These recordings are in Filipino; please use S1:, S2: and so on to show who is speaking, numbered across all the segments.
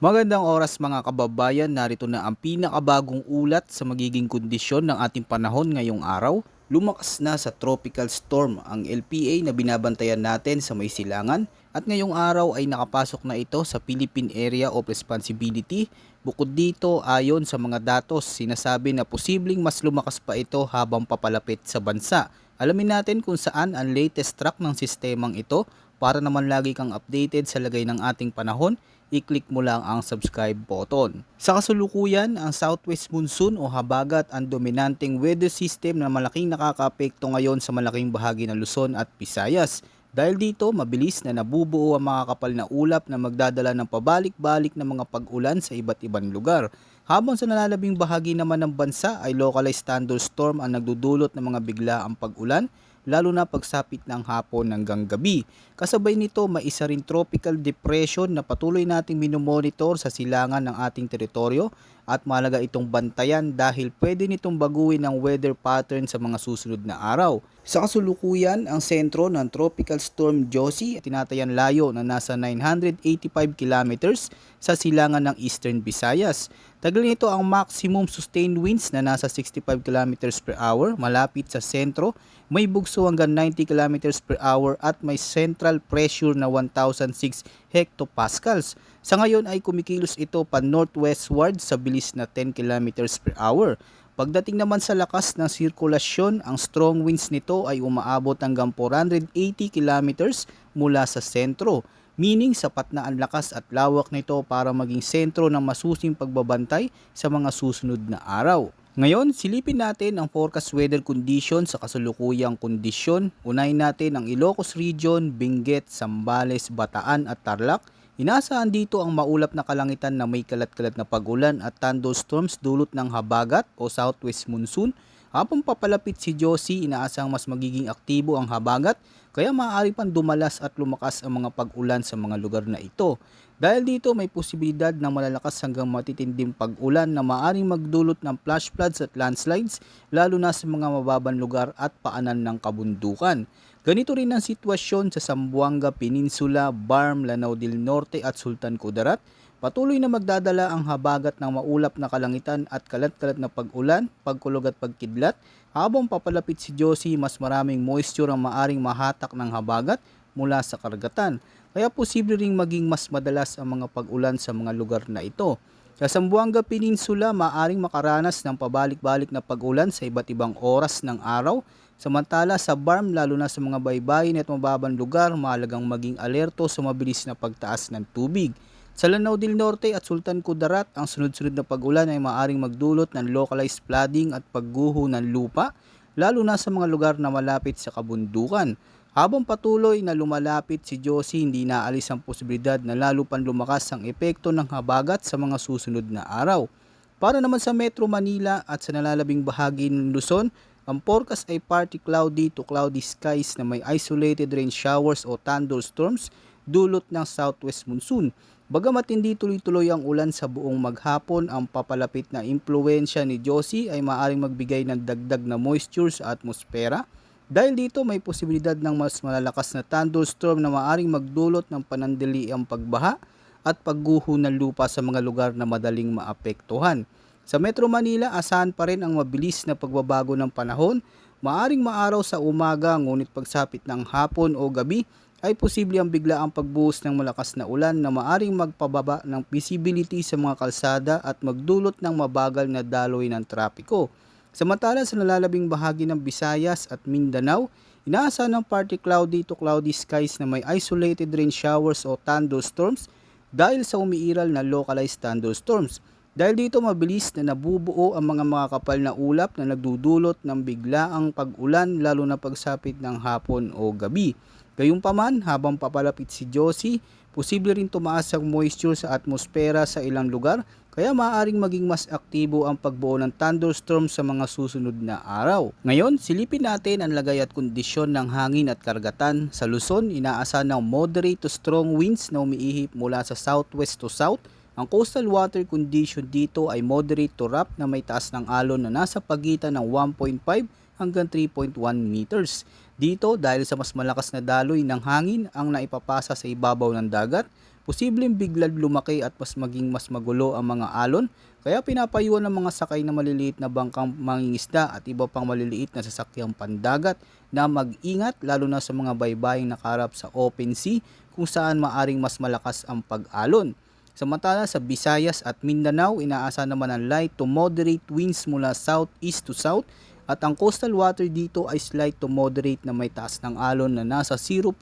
S1: Magandang oras mga kababayan, narito na ang pinakabagong ulat sa magiging kondisyon ng ating panahon ngayong araw. Lumakas na sa tropical storm ang LPA na binabantayan natin sa may silangan at ngayong araw ay nakapasok na ito sa Philippine Area of Responsibility. Bukod dito, ayon sa mga datos, sinasabi na posibleng mas lumakas pa ito habang papalapit sa bansa. Alamin natin kung saan ang latest track ng sistemang ito para naman lagi kang updated sa lagay ng ating panahon. I-click mo lang ang subscribe button. Sa kasalukuyan, ang southwest monsoon o habagat ang dominanteng weather system na malaking nakakaapekto ngayon sa malaking bahagi ng Luzon at Visayas. Dahil dito, mabilis na nabubuo ang mga kapal na ulap na magdadala ng pabalik-balik na mga pag-ulan sa iba't ibang lugar. Habang sa nalalabing bahagi naman ng bansa ay localized thunderstorm ang nagdudulot ng mga biglaang pag-ulan, lalo na pagsapit ng hapon hanggang gabi. Kasabay nito, may isa ring tropical depression na patuloy nating minomonitor sa silangan ng ating teritoryo at mahalaga itong bantayan dahil pwede nitong baguhin ang weather pattern sa mga susunod na araw. Sa kasulukuyan, ang sentro ng Tropical Storm Josie ay tinatayan layo na nasa 985 kilometers sa silangan ng Eastern Visayas. Tagal nito ang maximum sustained winds na nasa 65 kilometers per hour malapit sa sentro, may bugso hanggang 90 kilometers per hour at may central pressure na 1,006 hectopascals. Sa ngayon ay kumikilos ito pa northwestward sa bilis na 10 kilometers per hour. Pagdating naman sa lakas ng sirkulasyon, ang strong winds nito ay umaabot hanggang 480 kilometers mula sa sentro, meaning sapat na ang lakas at lawak nito para maging sentro ng masusing pagbabantay sa mga susunod na araw. Ngayon, silipin natin ang forecast weather condition sa kasalukuyang kondisyon. Unahin natin ang Ilocos Region, Benguet, Zambales, Bataan at Tarlac. Inaasahan dito ang maulap na kalangitan na may kalat-kalat na pag-ulan at thunderstorms dulot ng habagat o southwest monsoon. Habang papalapit si Josie, inaasahang mas magiging aktibo ang habagat kaya maaari pang dumalas at lumakas ang mga pag-ulan sa mga lugar na ito. Dahil dito may posibilidad ng malalakas hanggang matitinding pag-ulan na maaaring magdulot ng flash floods at landslides lalo na sa mga mababang lugar at paanan ng kabundukan. Ganito rin ang sitwasyon sa Zamboanga Peninsula, Barm, Lanao del Norte at Sultan Kudarat. Patuloy na magdadala ang habagat ng maulap na kalangitan at kalat-kalat na pag-ulan, pagkulog at pagkidlat. Habang papalapit si Josie, mas maraming moisture ang maaring mahatak ng habagat mula sa karagatan. Kaya posible ring maging mas madalas ang mga pag-ulan sa mga lugar na ito. Sa Zamboanga Peninsula, maaring makaranas ng pabalik-balik na pag-ulan sa iba't ibang oras ng araw. Samantala sa Barm, lalo na sa mga baybayin at mababang lugar, mahalagang maging alerto sa mabilis na pagtaas ng tubig. Sa Lanao del Norte at Sultan Kudarat, ang sunod-sunod na pag-ulan ay maaaring magdulot ng localized flooding at pagguho ng lupa, lalo na sa mga lugar na malapit sa kabundukan. Habang patuloy na lumalapit si Josie, hindi naalis ang posibilidad na lalo pang lumakas ang epekto ng habagat sa mga susunod na araw. Para naman sa Metro Manila at sa nalalabing bahagi ng Luzon, ang forecast ay partly cloudy to cloudy skies na may isolated rain showers o thunderstorms dulot ng southwest monsoon. Bagamat hindi tuloy-tuloy ang ulan sa buong maghapon, ang papalapit na impluensya ni Josie ay maaaring magbigay ng dagdag na moisture sa atmosfera. Dahil dito may posibilidad ng mas malalakas na thunderstorm na maaaring magdulot ng panandaliang pagbaha at pagguho ng lupa sa mga lugar na madaling maapektuhan. Sa Metro Manila, asahan pa rin ang mabilis na pagbabago ng panahon. Maaring maaraw sa umaga, ngunit pagsapit ng hapon o gabi ay posible ang biglaang pagbuhos ng malakas na ulan na maaring magpababa ng visibility sa mga kalsada at magdulot ng mabagal na daloy ng trapiko. Samantala sa nalalabing bahagi ng Visayas at Mindanao, inaasahan ng partly cloudy to cloudy skies na may isolated rain showers o thunderstorms dahil sa umiiral na localized thunderstorms. Dahil dito mabilis na nabubuo ang mga kapal na ulap na nagdudulot ng biglaang pag-ulan lalo na pagsapit ng hapon o gabi. Gayunpaman, habang papalapit si Josie, posible rin tumaas ang moisture sa atmosfera sa ilang lugar kaya maaaring maging mas aktibo ang pagbuo ng thunderstorm sa mga susunod na araw. Ngayon, silipin natin ang lagay at kondisyon ng hangin at karagatan. Sa Luzon, inaasahan ng moderate to strong winds na umiihip mula sa southwest to south. Ang coastal water condition dito ay moderate to rough na may taas ng alon na nasa pagitan ng 1.5 hanggang 3.1 meters. Dito, dahil sa mas malakas na daloy ng hangin ang naipapasa sa ibabaw ng dagat, posibleng biglang lumaki at mas magulo ang mga alon, kaya pinapayuhan ng mga sakay na maliliit na bangkang mangingisda at iba pang maliliit na sasakyang pandagat na mag-ingat lalo na sa mga baybaying nakaharap sa open sea kung saan maaring mas malakas ang pag-alon. Samantala sa Visayas at Mindanao, inaasa naman ang light to moderate winds mula southeast to south at ang coastal water dito ay slight to moderate na may taas ng alon na nasa 0.6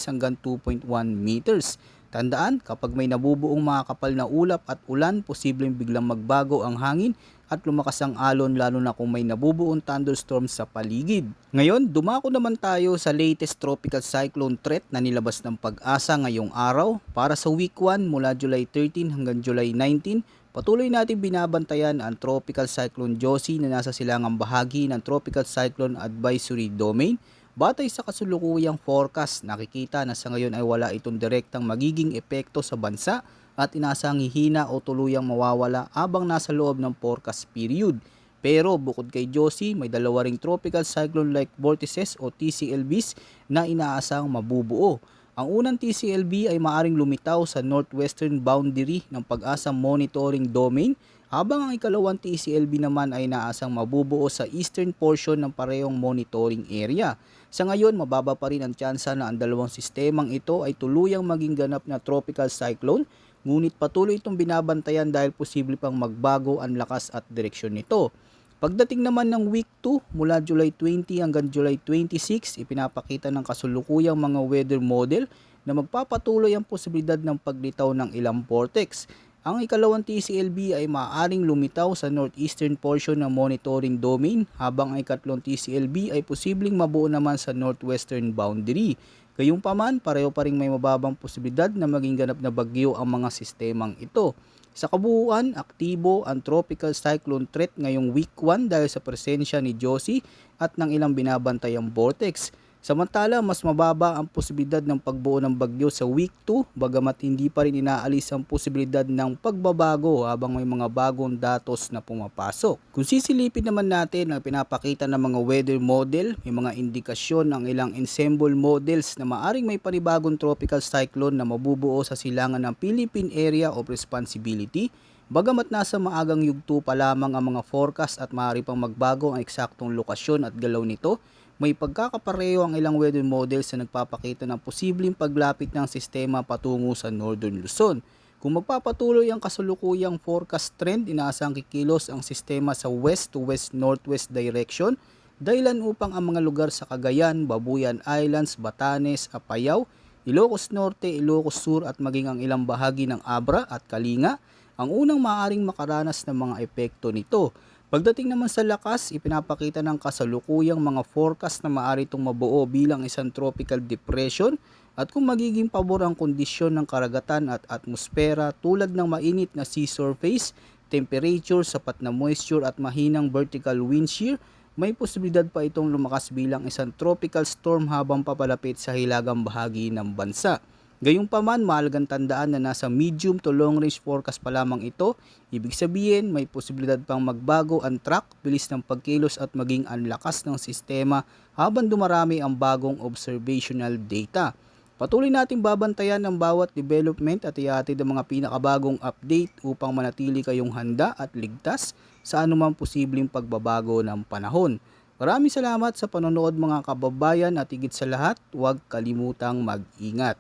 S1: hanggang 2.1 meters. Tandaan, kapag may nabubuong mga kapal na ulap at ulan, posibleng biglang magbago ang hangin at lumakas ang alon lalo na kung may nabubuong thunderstorm sa paligid. Ngayon, dumako naman tayo sa latest tropical cyclone threat na nilabas ng Pag-asa ngayong araw. Para sa week 1 mula July 13 hanggang July 19, patuloy natin binabantayan ang Tropical Cyclone Josie na nasa silangang bahagi ng Tropical Cyclone Advisory Domain. Batay sa kasulukuyang forecast, nakikita na sa ngayon ay wala itong direktang magiging epekto sa bansa at inasang hihina o tuluyang mawawala habang nasa loob ng forecast period. Pero bukod kay Josie, may dalawa ring Tropical Cyclone-like Vortices o TCLBs na inaasang mabubuo. Ang unang TCLB ay maaring lumitaw sa northwestern boundary ng Pag-asa Monitoring Domain, habang ang ikalawang TCLB naman ay inaasang mabubuo sa eastern portion ng parehong monitoring area. Sa ngayon, mababa pa rin ang tsansa na ang dalawang sistemang ito ay tuluyang maging ganap na tropical cyclone, ngunit patuloy itong binabantayan dahil posible pang magbago ang lakas at direksyon nito. Pagdating naman ng week 2 mula July 20 hanggang July 26, ipinapakita ng kasulukuyang mga weather model na magpapatuloy ang posibilidad ng paglitaw ng ilang vortex. Ang ikalawang TCLB ay maaaring lumitaw sa northeastern portion ng monitoring domain, habang ang ikatlong TCLB ay posibleng mabuo naman sa northwestern boundary. Gayunpaman, pareho pa ring may mababang posibilidad na maging ganap na bagyo ang mga sistemang ito. Sa kabuuan, aktibo ang tropical cyclone threat ngayong week 1 dahil sa presensya ni Josie at ng ilang binabantayang vortex. Samantala, mas mababa ang posibilidad ng pagbuo ng bagyo sa week 2, bagamat hindi pa rin inaalis ang posibilidad ng pagbabago habang may mga bagong datos na pumapasok. Kung sisilipin naman natin ang pinapakita ng mga weather model, may mga indikasyon ng ilang ensemble models na maaring may panibagong tropical cyclone na mabubuo sa silangan ng Philippine Area of Responsibility. Bagamat nasa maagang yugto pa lamang ang mga forecast at maaari pang magbago ang eksaktong lokasyon at galaw nito, may pagkakapareho ang ilang weather models na nagpapakita ng posibleng paglapit ng sistema patungo sa Northern Luzon. Kung magpapatuloy ang kasulukuyang forecast trend, inaasang kikilos ang sistema sa west to west-northwest direction, dahilan upang ang mga lugar sa Cagayan, Babuyan Islands, Batanes, Apayao, Ilocos Norte, Ilocos Sur at maging ang ilang bahagi ng Abra at Kalinga ang unang maaaring makaranas ng mga epekto nito. Pagdating naman sa lakas, ipinapakita ng kasalukuyang mga forecast na maaari itong mabuo bilang isang tropical depression at kung magiging pabor ang kondisyon ng karagatan at atmosfera tulad ng mainit na sea surface, temperature, sapat na moisture at mahinang vertical wind shear, may posibilidad pa itong lumakas bilang isang tropical storm habang papalapit sa hilagang bahagi ng bansa. Gayunpaman, mahalagang tandaan na nasa medium to long range forecast pa lamang ito. Ibig sabihin, may posibilidad pang magbago ang track, bilis ng pagkilos at maging ang lakas ng sistema habang dumarami ang bagong observational data. Patuloy nating babantayan ang bawat development at ihatid ang mga pinakabagong update upang manatili kayong handa at ligtas sa anumang posibleng pagbabago ng panahon. Maraming salamat sa panonood mga kababayan at higit sa lahat, huwag kalimutang mag-ingat.